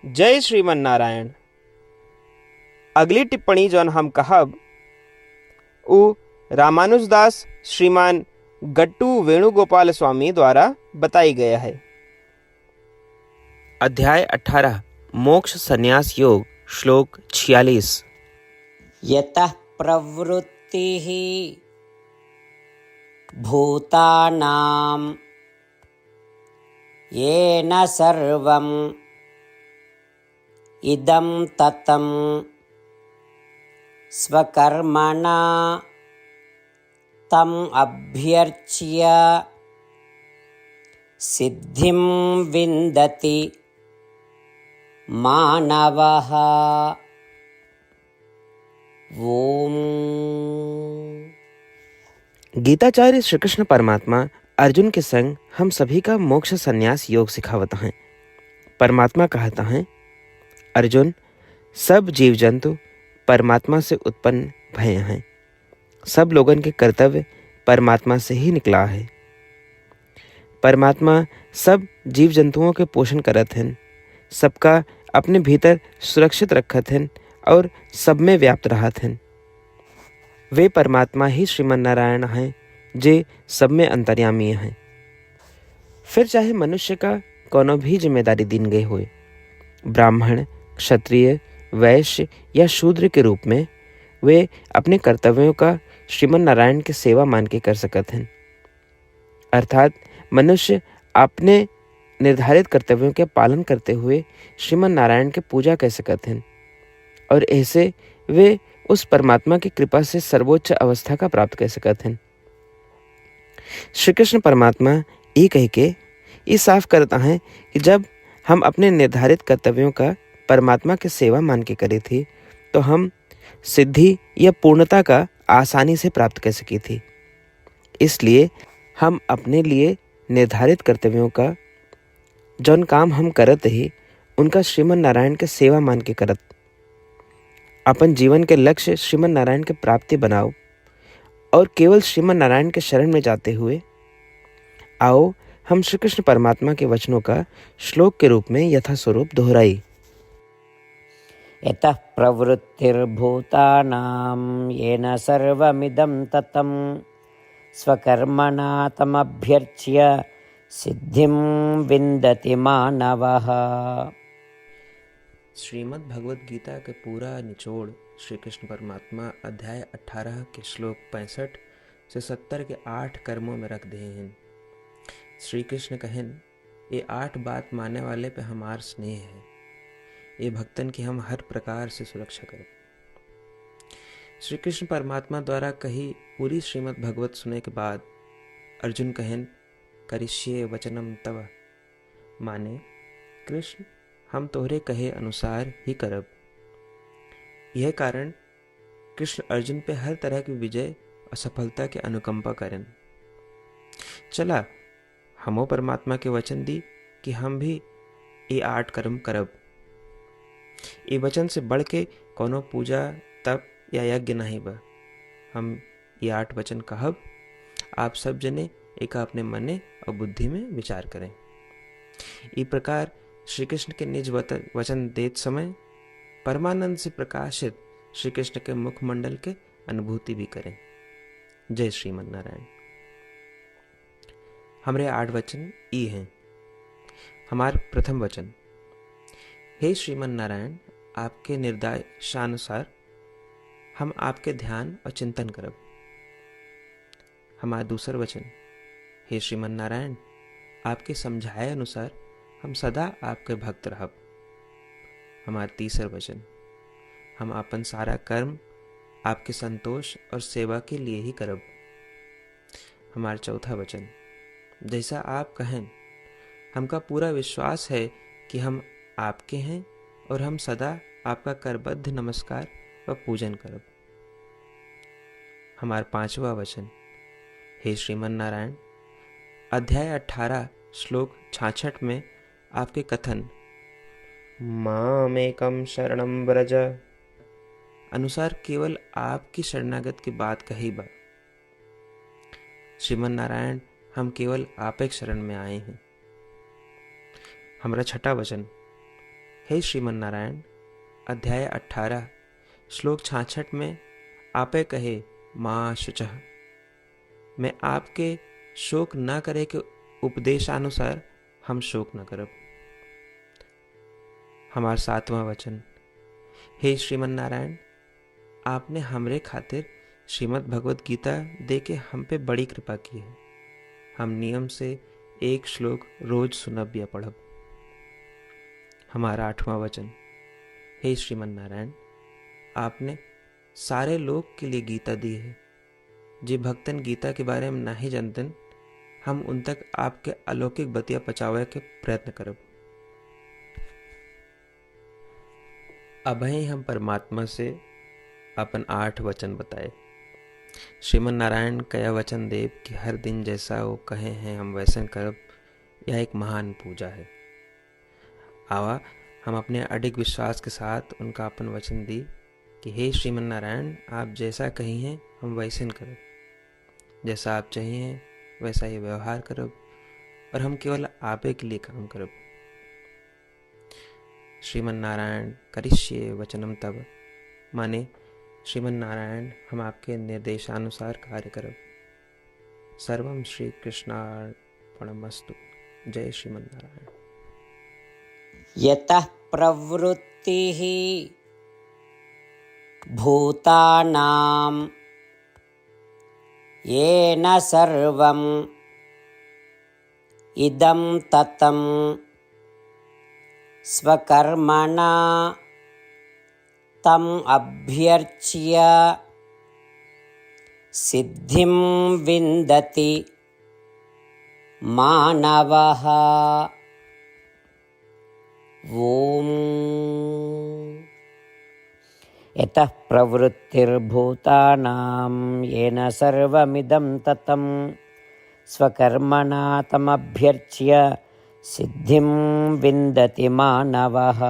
जय श्रीमन नारायण। अगली टिप्पणी जौन हम कहब उ रामानुजदास श्रीमान गट्टू वेणुगोपाल स्वामी द्वारा बताई गया है। अध्याय 18 मोक्ष संन्यास योग श्लोक 46। यतः प्रवृत्तिः भूतानां येन सर्वम् इदं ततं स्वकर्मणा तम् अभ्यर्च्य सिद्धिं विन्दति मानवः। ओम। गीताचार्य श्री कृष्ण परमात्मा अर्जुन के संग हम सभी का मोक्ष संन्यास योग सिखावत हैं। परमात्मा कहता है, अर्जुन, सब जीव जंतु परमात्मा से उत्पन्न भय हैं। सब लोगन के कर्तव्य परमात्मा से ही निकला है। परमात्मा सब जीव जंतुओं के पोषण करत हैं, सबका अपने भीतर सुरक्षित रखत हैं और सब में व्याप्त रहत हैं। वे परमात्मा ही श्रीमन नारायण हैं, जे सब में अंतर्यामी हैं। फिर चाहे मनुष्य का कोनो भी जिम्मेदारी दिन गए होए, ब्राह्मण, क्षत्रिय, वैश्य या शूद्र के रूप में, वे अपने कर्तव्यों का श्रीमन नारायण की सेवा मान के कर सकत हैं। अर्थात मनुष्य अपने निर्धारित कर्तव्यों के पालन करते हुए श्रीमन नारायण की पूजा कर सकते हैं और ऐसे वे उस परमात्मा की कृपा से सर्वोच्च अवस्था का प्राप्त कर सकते हैं। श्री कृष्ण परमात्मा ये कह के ये साफ करता है कि जब हम अपने निर्धारित कर्तव्यों का परमात्मा की सेवा मान के करे थे तो हम सिद्धि या पूर्णता का आसानी से प्राप्त कर सकी थी। इसलिए हम अपने लिए निर्धारित कर्तव्यों का जौन काम हम करत ही उनका श्रीमन नारायण के सेवा मान के करत अपन जीवन के लक्ष्य श्रीमन नारायण के प्राप्ति बनाओ और केवल श्रीमन नारायण के शरण में जाते हुए आओ हम श्री कृष्ण परमात्मा के वचनों का श्लोक के रूप में यथास्वरूप दोहराई। यतः प्रवृत्तिर्भूतानां येन सर्वमिदं ततं स्वकर्मणा तमभ्यर्च्य सिद्धिं विन्दति मानवः। श्रीमद् भगवद गीता के पूरा निचोड़ श्री कृष्ण परमात्मा अध्याय 18 के श्लोक 65 से 70 के 8 कर्मों में रख दिए हैं। श्री कृष्ण कहन, ये 8 बात मानने वाले पे हमार स्नेह है, ये भक्तन की हम हर प्रकार से सुरक्षा करें। श्री कृष्ण परमात्मा द्वारा कही पूरी श्रीमद् भगवत सुने के बाद अर्जुन कहन, करिष्ये वचनम तव, माने कृष्ण हम तोहरे कहे अनुसार ही करब। यह कारण कृष्ण अर्जुन पे हर तरह की विजय और सफलता के अनुकंपा करें। चला हमो परमात्मा के वचन दी कि हम भी ये 8 कर्म करब। ये वचन से बढ़ के कोनो पूजा तप या यज्ञ नहीं बा। हम ये 8 वचन कहब, आप सब जने एक अपने मने और बुद्धि में विचार करें। इस प्रकार श्री कृष्ण के निज वचन देत समय परमानंद से प्रकाशित श्री कृष्ण के मुखमंडल के अनुभूति भी करें। जय श्रीमन नारायण। हमारे 8 वचन ई हैं। हमार प्रथम वचन, हे श्रीमन नारायण, आपके निर्देशानुसार हम आपके ध्यान और चिंतन करब। हमारा दूसर वचन, हे श्रीमन नारायण, आपके समझाए अनुसार हम सदा आपके भक्त रहब। हमारा तीसर वचन, हम अपन सारा कर्म आपके संतोष और सेवा के लिए ही करब। हमारा चौथा वचन, जैसा आप कहें हमका पूरा विश्वास है कि हम आपके हैं और हम सदा आपका करबद्ध नमस्कार व पूजन करब। हमारा पांचवा वचन, हे श्रीमन नारायण, अध्याय 18 श्लोक 66 में आपके कथन मामेकम शरणम व्रज अनुसार केवल आपकी शरणागत की बात कही बा। श्रीमन नारायण, हम केवल आप एक शरण में आए हैं। हमारा छठा वचन, हे श्रीमन नारायण, अध्याय 18 श्लोक 66 में आपे कहे माँ शुचः, मैं आपके शोक न करे के उपदेशानुसार हम शोक न करब। हमार 7वां वचन, हे श्रीमन नारायण, आपने हमरे खातिर श्रीमद् भगवत गीता दे के हम पे बड़ी कृपा की है। हम नियम से एक श्लोक रोज सुनब या पढ़ब। हमारा 8वां वचन, हे श्रीमन नारायण, आपने सारे लोग के लिए गीता दी है। जे भक्तन गीता के बारे में नहीं जानतन, हम उन तक आपके अलौकिक बतिया पहुंचावे के प्रयत्न करब। अभय हम परमात्मा से अपन 8 वचन बताए। श्रीमन नारायण कया वचन देव कि हर दिन जैसा वो कहे हैं हम वैसा करब, यह एक महान पूजा है। आवा हम अपने अडिग विश्वास के साथ उनका अपन वचन दी कि हे श्रीमन नारायण, आप जैसा कही हैं हम वैसे करब, जैसा आप चाहिए वैसा ही व्यवहार करब और हम केवल आपे के लिए काम करब। श्रीमन नारायण करिष्ये वचनम तब, माने श्रीमन नारायण हम आपके निर्देशानुसार कार्य करब। सर्वम श्री कृष्णार्पणमस्तु। जय श्रीमन नारायण। यतः प्रवृत्तिः भूतानां येन सर्वम् इदं ततं स्वकर्मणा तम् अभ्यर्च्य सिद्धिं विन्दति मानवः। ॐ यतः प्रवृत्तिर्भूतानां येन सर्वमिदं ततं स्वकर्मणा तमभ्यर्च्य सिद्धिं विन्दति मानवः।